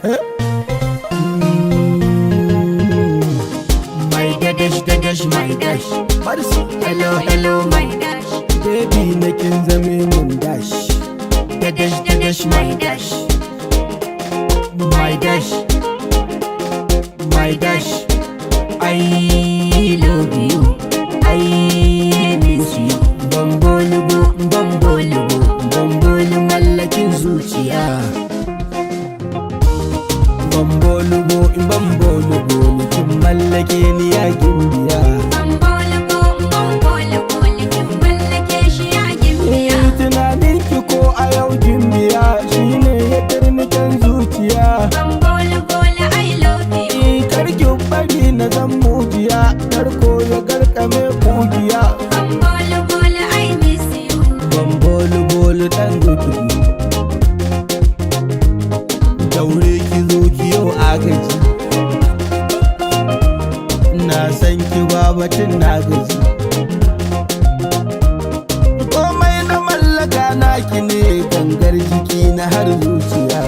My dash, hello, hello, my dash. Baby na kin zame mun dash. Dash, my dash. My dash, my dash. I love you, I miss you. Bambolubu, bambolubu, bambolu mallakin zuciya. Bambolubu, bambolubu, kin mallake ni ya gimbiya. Tunanin ki ko a yau gimbiya shine ya turnukan zuciya. I love you. Kar ki bari na zan mujiya, karko ya garkame kugiya. I miss you. Bambolu dan zuki, daure ki zo ki yau agaji. Na san ki ba batun na gaji. Komai na mallaka naki ne, gangar jiki na har zuciya.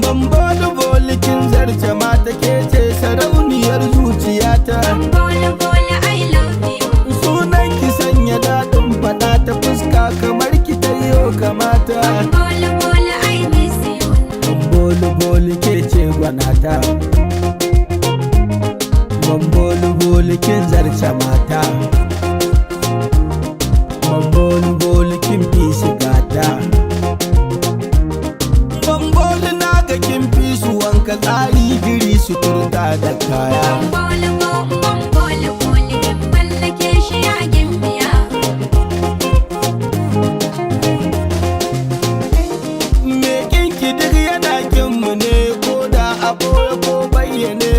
Bambolu kin zarce mata ke ce sarauniyar zuciyata. I love you. Sunan ki sanya daɗin faɗa ta fuska kamar ki tayo kamata. I miss you. Bolu ke ce gwanata. Bolu kin zarce mata. Bolu kin fi shigata. Bolu na ga kin fi su wanka tsari giri su turta da kaya. Me kinki duk yana kinmu ne, ko da a ɓoye ko bayyane.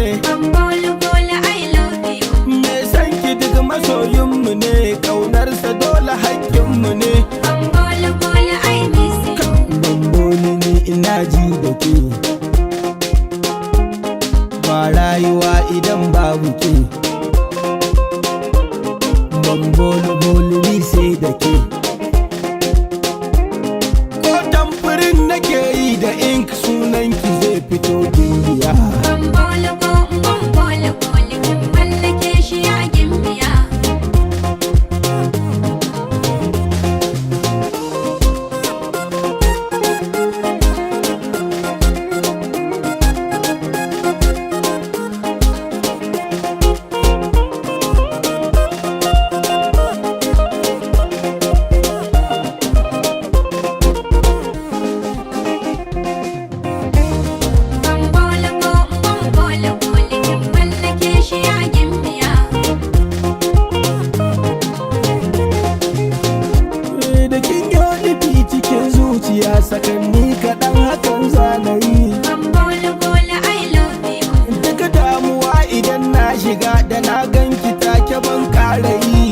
I love you. Me san ki duk masoyinmu ne, ƙaunarsa dole haƙƙinmu ne. I miss you. Bamboli ni ina ji da ke, ba rayuwa idan babu ke. Bamboli ni sai da ke. Ko tamfirin nake yi da ink sunan ki zai fito gimbiya. Da kin yi nufi cikin zuciya, sakanni kaɗan hakan zanayi. I love you. Duka damuwa idan na shiga da na ganki take ban ƙara yi.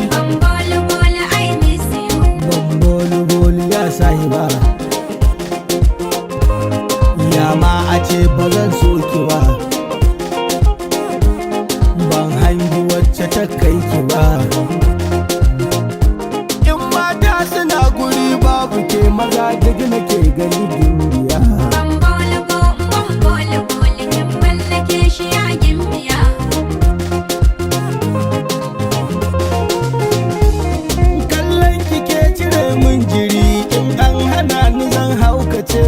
I miss you. Bolu ya sahiba, ya ma a ce ba zan so ki ba. Ban hangi wacce ta kai ki ba. In mata suna guri babu ke, maza duk nake gani gimbiya. Kallon ki ke cire min jiri, in an hana ni zan haukace.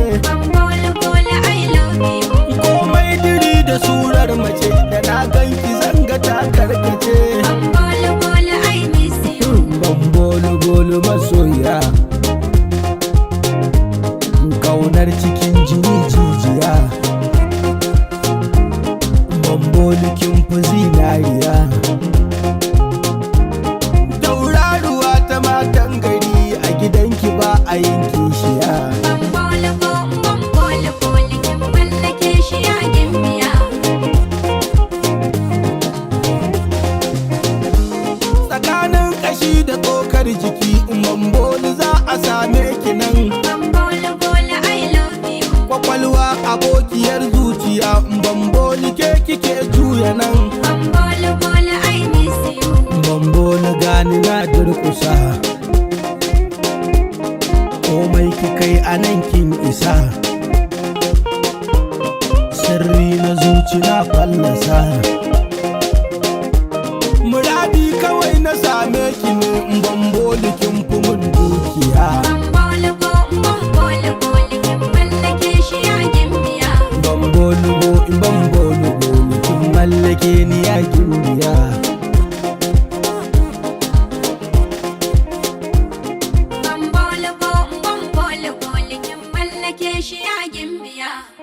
I love you. Komai diri da surar mace, da na ganki zanga ta karkace. durkusa komai kikai anan kin isa sirri na zuci na fallasa muradi kawai na same ki ne in ban boli kin fi mun dukiya bambolugo in bambolugo kin mallake ni ya gimbiya bambolugo kin mallake shi ya gimbiya